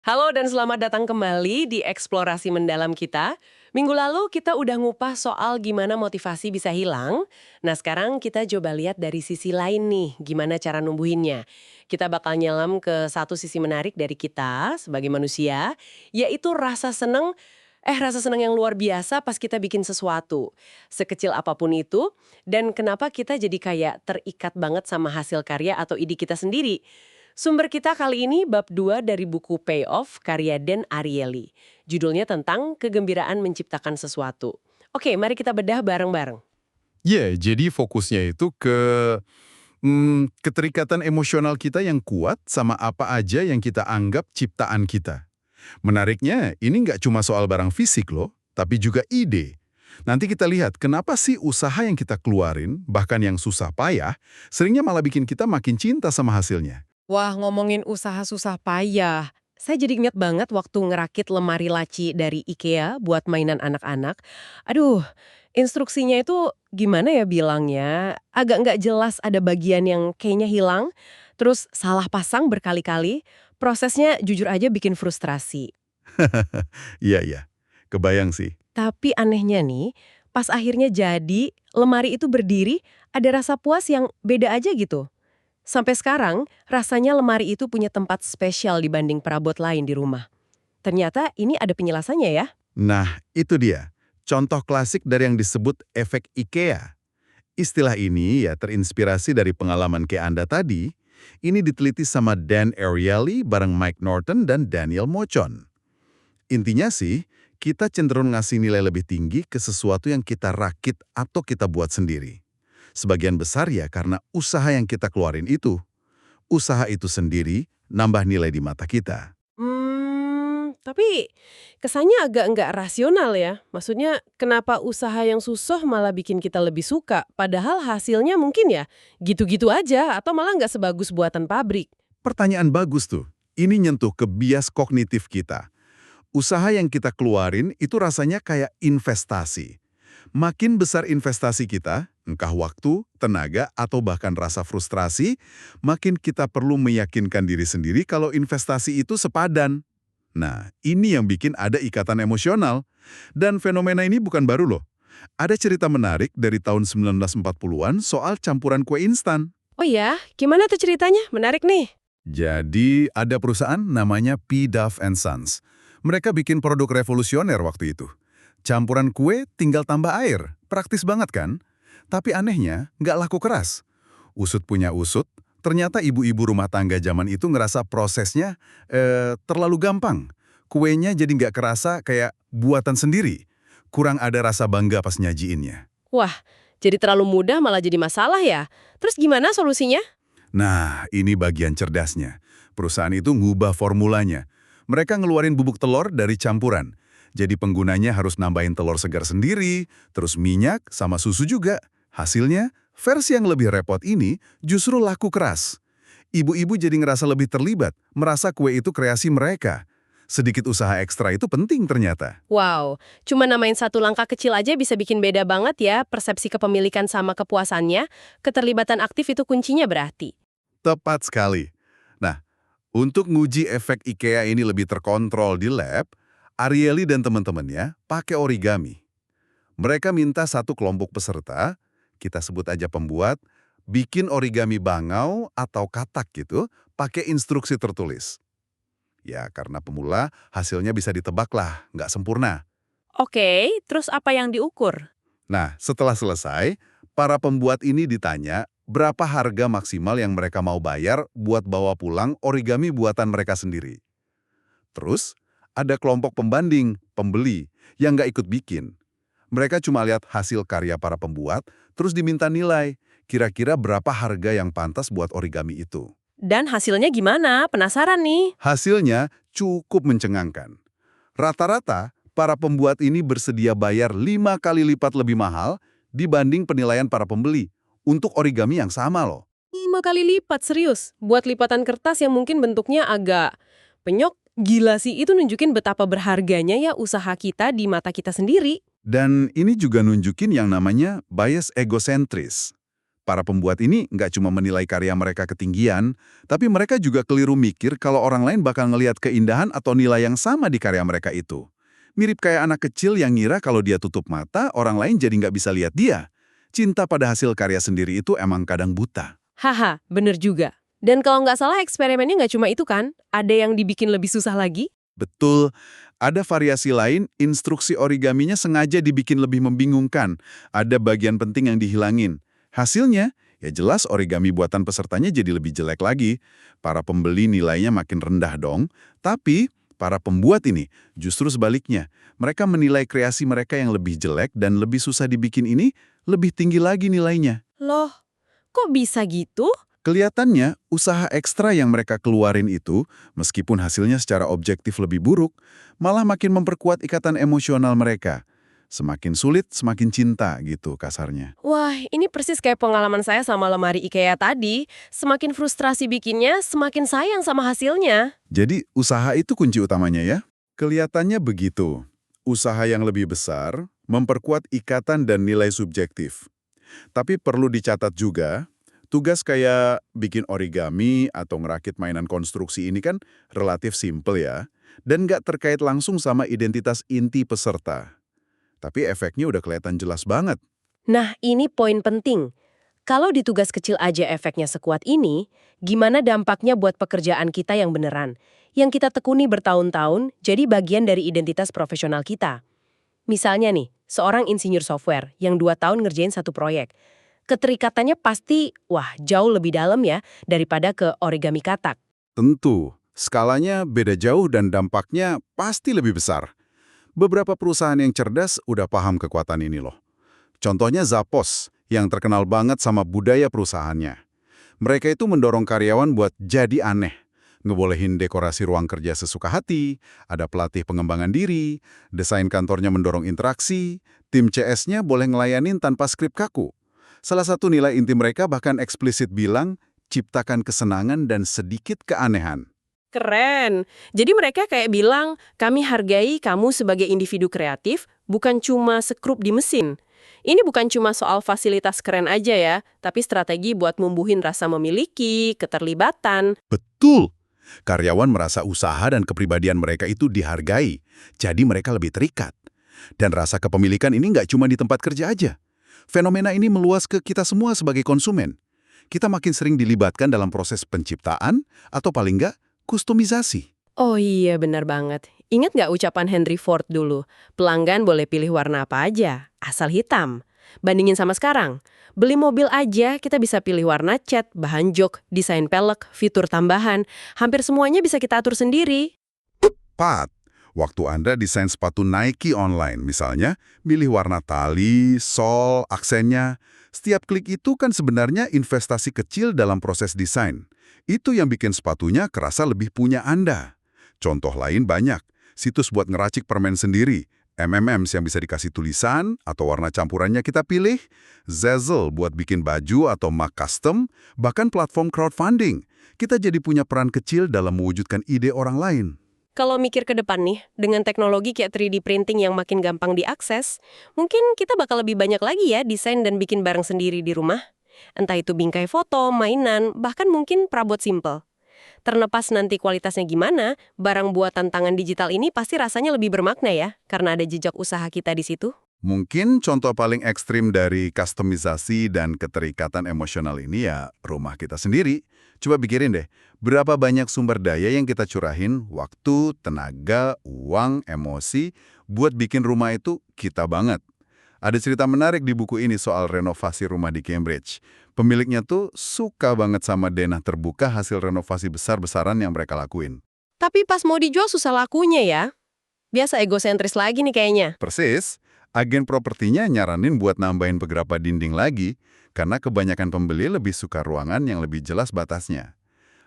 Halo dan selamat datang kembali di eksplorasi mendalam kita. Minggu lalu kita udah ngupas soal gimana motivasi bisa hilang. Nah sekarang kita coba lihat dari sisi lain nih, gimana cara numbuhinnya. Kita bakal nyelam ke satu sisi menarik dari kita sebagai manusia, yaitu rasa seneng yang luar biasa pas kita bikin sesuatu. Sekecil apapun itu, dan kenapa kita jadi kayak terikat banget sama hasil karya atau ide kita sendiri. Sumber kita kali ini bab 2 dari buku Payoff karya Dan Ariely. Judulnya tentang kegembiraan menciptakan sesuatu. Oke, mari kita bedah bareng-bareng. Ya, jadi fokusnya itu ke keterikatan emosional kita yang kuat sama apa aja yang kita anggap ciptaan kita. Menariknya, ini nggak cuma soal barang fisik loh, tapi juga ide. Nanti kita lihat kenapa sih usaha yang kita keluarin, bahkan yang susah payah, seringnya malah bikin kita makin cinta sama hasilnya. Wah, ngomongin usaha susah payah. Saya jadi ingat banget waktu ngerakit lemari laci dari IKEA buat mainan anak-anak. Aduh, instruksinya itu gimana ya bilangnya? Agak nggak jelas, ada bagian yang kayaknya hilang, terus salah pasang berkali-kali. Prosesnya jujur aja bikin frustrasi. Iya, iya. Kebayang sih. Tapi anehnya nih, pas akhirnya jadi, lemari itu berdiri, ada rasa puas yang beda aja gitu. Sampai sekarang, rasanya lemari itu punya tempat spesial dibanding perabot lain di rumah. Ternyata ini ada penjelasannya ya. Nah, itu dia. Contoh klasik dari yang disebut efek IKEA. Istilah ini ya terinspirasi dari pengalaman kayak Anda tadi. Ini diteliti sama Dan Ariely bareng Mike Norton dan Daniel Mochon. Intinya sih, kita cenderung ngasih nilai lebih tinggi ke sesuatu yang kita rakit atau kita buat sendiri. Sebagian besar ya karena usaha yang kita keluarin itu. Usaha itu sendiri nambah nilai di mata kita. Tapi kesannya agak nggak rasional ya. Maksudnya kenapa usaha yang susah malah bikin kita lebih suka, padahal hasilnya mungkin ya gitu-gitu aja atau malah nggak sebagus buatan pabrik. Pertanyaan bagus tuh. Ini nyentuh ke bias kognitif kita. Usaha yang kita keluarin itu rasanya kayak investasi. Makin besar investasi kita, entah waktu, tenaga, atau bahkan rasa frustrasi, makin kita perlu meyakinkan diri sendiri kalau investasi itu sepadan. Nah, ini yang bikin ada ikatan emosional. Dan fenomena ini bukan baru loh. Ada cerita menarik dari tahun 1940-an soal campuran kue instan. Oh ya, gimana tuh ceritanya? Menarik nih. Jadi, ada perusahaan namanya P. Duff and Sons. Mereka bikin produk revolusioner waktu itu. Campuran kue tinggal tambah air. Praktis banget kan? Tapi anehnya, nggak laku keras. Usut punya usut, ternyata ibu-ibu rumah tangga zaman itu ngerasa prosesnya terlalu gampang. Kuenya jadi nggak kerasa kayak buatan sendiri. Kurang ada rasa bangga pas nyajiinnya. Wah, jadi terlalu mudah malah jadi masalah ya. Terus gimana solusinya? Nah, ini bagian cerdasnya. Perusahaan itu ngubah formulanya. Mereka ngeluarin bubuk telur dari campuran. Jadi penggunanya harus nambahin telur segar sendiri, terus minyak sama susu juga. Hasilnya, versi yang lebih repot ini justru laku keras. Ibu-ibu jadi ngerasa lebih terlibat, merasa kue itu kreasi mereka. Sedikit usaha ekstra itu penting ternyata. Wow, cuma namain satu langkah kecil aja bisa bikin beda banget ya persepsi kepemilikan sama kepuasannya. Keterlibatan aktif itu kuncinya berarti. Tepat sekali. Nah, untuk nguji efek IKEA ini lebih terkontrol di lab, Ariely dan teman-temannya pakai origami. Mereka minta satu kelompok peserta, kita sebut aja pembuat, bikin origami bangau atau katak gitu, pakai instruksi tertulis. Ya, karena pemula, hasilnya bisa ditebak lah, nggak sempurna. Oke, terus apa yang diukur? Nah, setelah selesai, para pembuat ini ditanya berapa harga maksimal yang mereka mau bayar buat bawa pulang origami buatan mereka sendiri. Terus, ada kelompok pembanding, pembeli, yang nggak ikut bikin. Mereka cuma lihat hasil karya para pembuat, terus diminta nilai, kira-kira berapa harga yang pantas buat origami itu. Dan hasilnya gimana? Penasaran nih. Hasilnya cukup mencengangkan. Rata-rata, para pembuat ini bersedia bayar 5 kali lipat lebih mahal dibanding penilaian para pembeli untuk origami yang sama loh. 5 kali lipat, serius. Buat lipatan kertas yang mungkin bentuknya agak penyok, gila sih. Itu nunjukin betapa berharganya ya usaha kita di mata kita sendiri. Dan ini juga nunjukin yang namanya bias egosentris. Para pembuat ini nggak cuma menilai karya mereka ketinggian, tapi mereka juga keliru mikir kalau orang lain bakal ngelihat keindahan atau nilai yang sama di karya mereka itu. Mirip kayak anak kecil yang ngira kalau dia tutup mata, orang lain jadi nggak bisa lihat dia. Cinta pada hasil karya sendiri itu emang kadang buta. Haha, bener juga. Dan kalau nggak salah eksperimennya nggak cuma itu kan? Ada yang dibikin lebih susah lagi? Betul, ada variasi lain, instruksi origaminya sengaja dibikin lebih membingungkan. Ada bagian penting yang dihilangin. Hasilnya, ya jelas origami buatan pesertanya jadi lebih jelek lagi. Para pembeli nilainya makin rendah dong. Tapi, para pembuat ini justru sebaliknya. Mereka menilai kreasi mereka yang lebih jelek dan lebih susah dibikin ini lebih tinggi lagi nilainya. Loh, kok bisa gitu? Kelihatannya, usaha ekstra yang mereka keluarin itu, meskipun hasilnya secara objektif lebih buruk, malah makin memperkuat ikatan emosional mereka. Semakin sulit, semakin cinta gitu kasarnya. Wah, ini persis kayak pengalaman saya sama lemari IKEA tadi. Semakin frustrasi bikinnya, semakin sayang sama hasilnya. Jadi, usaha itu kunci utamanya ya? Kelihatannya begitu. Usaha yang lebih besar, memperkuat ikatan dan nilai subjektif. Tapi perlu dicatat juga, tugas kayak bikin origami atau ngerakit mainan konstruksi ini kan relatif simple ya, dan nggak terkait langsung sama identitas inti peserta. Tapi efeknya udah kelihatan jelas banget. Nah, ini poin penting. Kalau di tugas kecil aja efeknya sekuat ini, gimana dampaknya buat pekerjaan kita yang beneran? Yang kita tekuni bertahun-tahun jadi bagian dari identitas profesional kita. Misalnya nih, seorang insinyur software yang 2 tahun ngerjain satu proyek. Keterikatannya pasti, wah jauh lebih dalam ya daripada ke origami katak. Tentu, skalanya beda jauh dan dampaknya pasti lebih besar. Beberapa perusahaan yang cerdas udah paham kekuatan ini loh. Contohnya Zappos, yang terkenal banget sama budaya perusahaannya. Mereka itu mendorong karyawan buat jadi aneh. Ngebolehin dekorasi ruang kerja sesuka hati, ada pelatih pengembangan diri, desain kantornya mendorong interaksi, tim CS-nya boleh ngelayanin tanpa skrip kaku. Salah satu nilai inti mereka bahkan eksplisit bilang, ciptakan kesenangan dan sedikit keanehan. Keren. Jadi mereka kayak bilang, kami hargai kamu sebagai individu kreatif, bukan cuma sekrup di mesin. Ini bukan cuma soal fasilitas keren aja ya, tapi strategi buat numbuhin rasa memiliki, keterlibatan. Betul! Karyawan merasa usaha dan kepribadian mereka itu dihargai, jadi mereka lebih terikat. Dan rasa kepemilikan ini nggak cuma di tempat kerja aja. Fenomena ini meluas ke kita semua sebagai konsumen. Kita makin sering dilibatkan dalam proses penciptaan, atau paling nggak, kustomisasi. Oh iya, benar banget. Ingat nggak ucapan Henry Ford dulu? Pelanggan boleh pilih warna apa aja, asal hitam. Bandingin sama sekarang. Beli mobil aja, kita bisa pilih warna cat, bahan jok, desain pelek, fitur tambahan. Hampir semuanya bisa kita atur sendiri. Pat, waktu Anda desain sepatu Nike online misalnya, milih warna tali, sol, aksennya. Setiap klik itu kan sebenarnya investasi kecil dalam proses desain. Itu yang bikin sepatunya kerasa lebih punya Anda. Contoh lain banyak. Situs buat ngeracik permen sendiri, MMMs yang bisa dikasih tulisan atau warna campurannya kita pilih, Zazzle buat bikin baju atau mug custom, bahkan platform crowdfunding. Kita jadi punya peran kecil dalam mewujudkan ide orang lain. Kalau mikir ke depan nih, dengan teknologi kayak 3D printing yang makin gampang diakses, mungkin kita bakal lebih banyak lagi ya desain dan bikin barang sendiri di rumah. Entah itu bingkai foto, mainan, bahkan mungkin perabot simple. Terlepas nanti kualitasnya gimana, barang buatan tangan digital ini pasti rasanya lebih bermakna ya, karena ada jejak usaha kita di situ. Mungkin contoh paling ekstrim dari kustomisasi dan keterikatan emosional ini ya rumah kita sendiri. Coba pikirin deh, berapa banyak sumber daya yang kita curahin, waktu, tenaga, uang, emosi, buat bikin rumah itu kita banget. Ada cerita menarik di buku ini soal renovasi rumah di Cambridge. Pemiliknya tuh suka banget sama denah terbuka hasil renovasi besar-besaran yang mereka lakuin. Tapi pas mau dijual susah lakunya ya. Biasa egosentris lagi nih kayaknya. Persis, agen propertinya nyaranin buat nambahin beberapa dinding lagi karena kebanyakan pembeli lebih suka ruangan yang lebih jelas batasnya.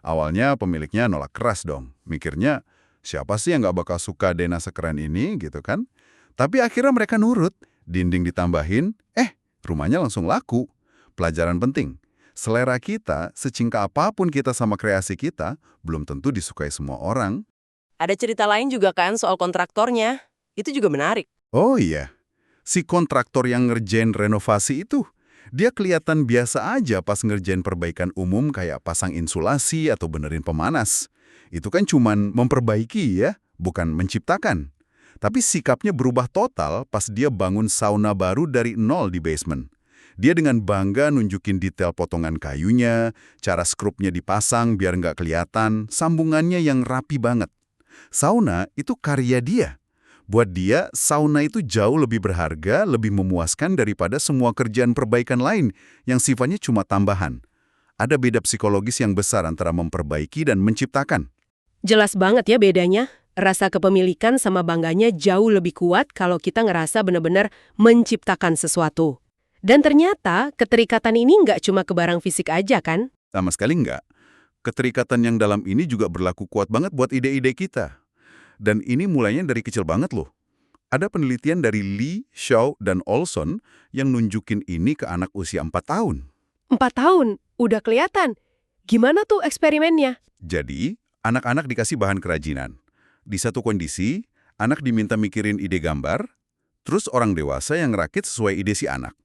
Awalnya pemiliknya nolak keras dong, mikirnya siapa sih yang nggak bakal suka denah sekeren ini gitu kan? Tapi akhirnya mereka nurut, dinding ditambahin, rumahnya langsung laku. Pelajaran penting, selera kita, secinta apapun kita sama kreasi kita, belum tentu disukai semua orang. Ada cerita lain juga kan soal kontraktornya. Itu juga menarik. Oh iya, si kontraktor yang ngerjain renovasi itu, Dia kelihatan biasa aja pas ngerjain perbaikan umum kayak pasang insulasi atau benerin pemanas. Itu kan cuman memperbaiki ya, bukan menciptakan. Tapi sikapnya berubah total pas dia bangun sauna baru dari nol di basement. Dia dengan bangga nunjukin detail potongan kayunya, cara skrupnya dipasang biar nggak kelihatan, sambungannya yang rapi banget. Sauna itu karya dia. Buat dia, sauna itu jauh lebih berharga, lebih memuaskan daripada semua kerjaan perbaikan lain yang sifatnya cuma tambahan. Ada beda psikologis yang besar antara memperbaiki dan menciptakan. Jelas banget ya bedanya. Rasa kepemilikan sama bangganya jauh lebih kuat kalau kita ngerasa benar-benar menciptakan sesuatu. Dan ternyata keterikatan ini nggak cuma ke barang fisik aja kan? Sama sekali nggak. Keterikatan yang dalam ini juga berlaku kuat banget buat ide-ide kita. Dan ini mulainya dari kecil banget loh. Ada penelitian dari Lee, Shaw, dan Olson yang nunjukin ini ke anak usia 4 tahun. 4 tahun, udah kelihatan. Gimana tuh eksperimennya? Jadi, anak-anak dikasih bahan kerajinan. Di satu kondisi, anak diminta mikirin ide gambar, terus orang dewasa yang ngerakit sesuai ide si anak.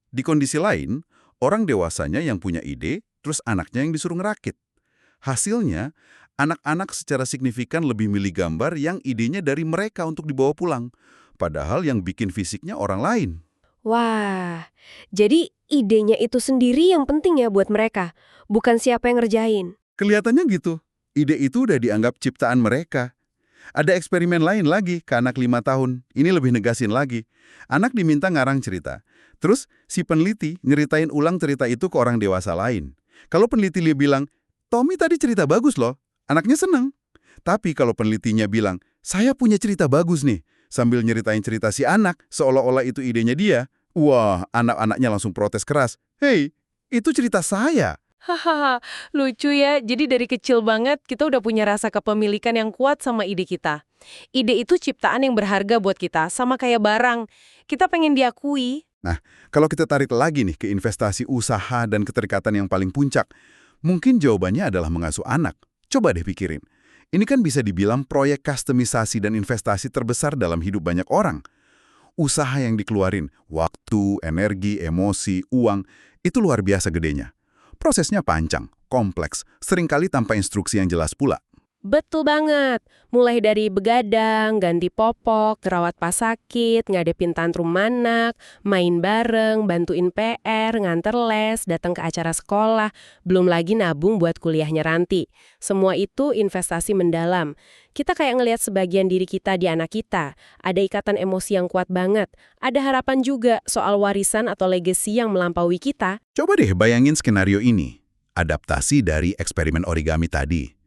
Di kondisi lain, orang dewasanya yang punya ide, terus anaknya yang disuruh ngerakit. Hasilnya, anak-anak secara signifikan lebih milih gambar yang idenya dari mereka untuk dibawa pulang, padahal yang bikin fisiknya orang lain. Wah, jadi idenya itu sendiri yang penting ya buat mereka, bukan siapa yang ngerjain. Kelihatannya gitu. Ide itu udah dianggap ciptaan mereka. Ada eksperimen lain lagi ke anak 5 tahun. Ini lebih negasin lagi. Anak diminta ngarang cerita. Terus si peneliti nyeritain ulang cerita itu ke orang dewasa lain. Kalau peneliti dia bilang, Tommy tadi cerita bagus loh. Anaknya seneng. Tapi kalau penelitinya bilang, saya punya cerita bagus nih. Sambil nyeritain cerita si anak, seolah-olah itu idenya dia. Wah, anak-anaknya langsung protes keras. Hei, itu cerita saya. Hahaha, lucu ya. Jadi dari kecil banget kita udah punya rasa kepemilikan yang kuat sama ide kita. Ide itu ciptaan yang berharga buat kita, sama kayak barang. Kita pengen diakui. Nah, kalau kita tarik lagi nih ke investasi usaha dan keterikatan yang paling puncak, mungkin jawabannya adalah mengasuh anak. Coba deh pikirin. Ini kan bisa dibilang proyek kustomisasi dan investasi terbesar dalam hidup banyak orang. Usaha yang dikeluarin, waktu, energi, emosi, uang, itu luar biasa gedenya. Prosesnya panjang, kompleks, seringkali tanpa instruksi yang jelas pula. Betul banget. Mulai dari begadang, ganti popok, rawat pas sakit, ngadepin tantrum anak, main bareng, bantuin PR, nganter les, datang ke acara sekolah, belum lagi nabung buat kuliahnya Ranti. Semua itu investasi mendalam. Kita kayak ngelihat sebagian diri kita di anak kita. Ada ikatan emosi yang kuat banget. Ada harapan juga soal warisan atau legacy yang melampaui kita. Coba deh bayangin skenario ini. Adaptasi dari eksperimen origami tadi.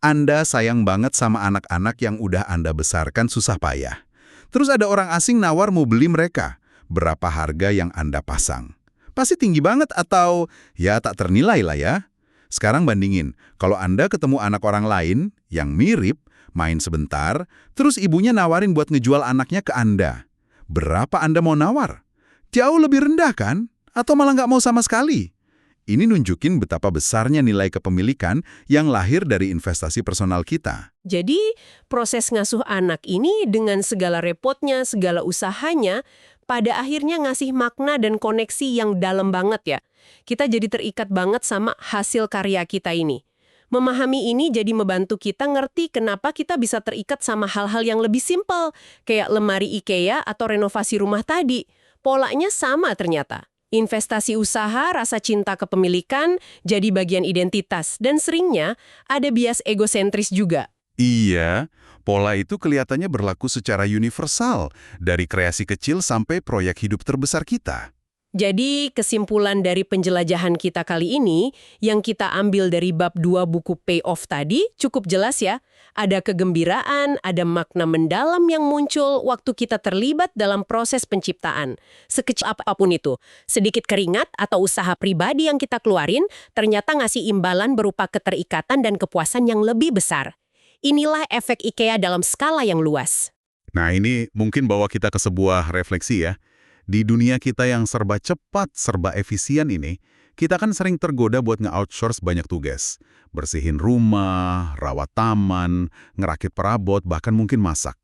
Anda sayang banget sama anak-anak yang udah Anda besarkan susah payah. Terus ada orang asing nawar mau beli mereka. Berapa harga yang Anda pasang? Pasti tinggi banget atau ya tak ternilai lah ya. Sekarang bandingin, kalau Anda ketemu anak orang lain yang mirip, main sebentar, terus ibunya nawarin buat ngejual anaknya ke Anda. Berapa Anda mau nawar? Jauh lebih rendah kan? Atau malah nggak mau sama sekali? Ini nunjukin betapa besarnya nilai kepemilikan yang lahir dari investasi personal kita. Jadi, proses ngasuh anak ini dengan segala repotnya, segala usahanya, pada akhirnya ngasih makna dan koneksi yang dalam banget ya. Kita jadi terikat banget sama hasil karya kita ini. Memahami ini jadi membantu kita ngerti kenapa kita bisa terikat sama hal-hal yang lebih simpel, kayak lemari IKEA atau renovasi rumah tadi. Polanya sama ternyata. Investasi usaha, rasa cinta kepemilikan, jadi bagian identitas. Dan seringnya ada bias egosentris juga. Iya, pola itu kelihatannya berlaku secara universal, dari kreasi kecil sampai proyek hidup terbesar kita. Jadi kesimpulan dari penjelajahan kita kali ini, yang kita ambil dari bab 2 buku Payoff tadi, cukup jelas ya. Ada kegembiraan, ada makna mendalam yang muncul waktu kita terlibat dalam proses penciptaan. Sekecil apapun itu, sedikit keringat atau usaha pribadi yang kita keluarin, ternyata ngasih imbalan berupa keterikatan dan kepuasan yang lebih besar. Inilah efek IKEA dalam skala yang luas. Nah ini mungkin bawa kita ke sebuah refleksi ya. Di dunia kita yang serba cepat, serba efisien ini, kita kan sering tergoda buat nge-outsource banyak tugas. Bersihin rumah, rawat taman, ngerakit perabot, bahkan mungkin masak.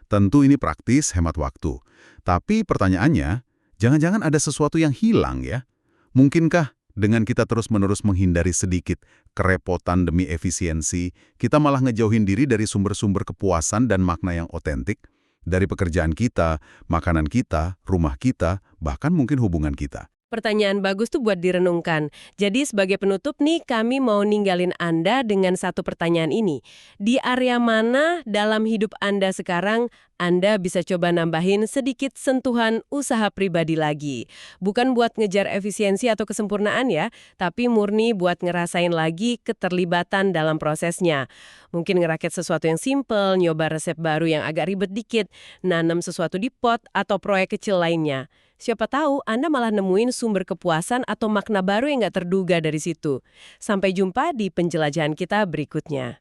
Tentu ini praktis, hemat waktu. Tapi pertanyaannya, jangan-jangan ada sesuatu yang hilang ya? Mungkinkah dengan kita terus-menerus menghindari sedikit kerepotan demi efisiensi, kita malah ngejauhin diri dari sumber-sumber kepuasan dan makna yang otentik? Dari pekerjaan kita, makanan kita, rumah kita, bahkan mungkin hubungan kita. Pertanyaan bagus tuh buat direnungkan. Jadi sebagai penutup nih, kami mau ninggalin Anda dengan satu pertanyaan ini. Di area mana dalam hidup Anda sekarang, Anda bisa coba nambahin sedikit sentuhan usaha pribadi lagi. Bukan buat ngejar efisiensi atau kesempurnaan ya, tapi murni buat ngerasain lagi keterlibatan dalam prosesnya. Mungkin ngerakit sesuatu yang simple, nyoba resep baru yang agak ribet dikit, nanam sesuatu di pot, atau proyek kecil lainnya. Siapa tahu Anda malah nemuin sumber kepuasan atau makna baru yang nggak terduga dari situ. Sampai jumpa di penjelajahan kita berikutnya.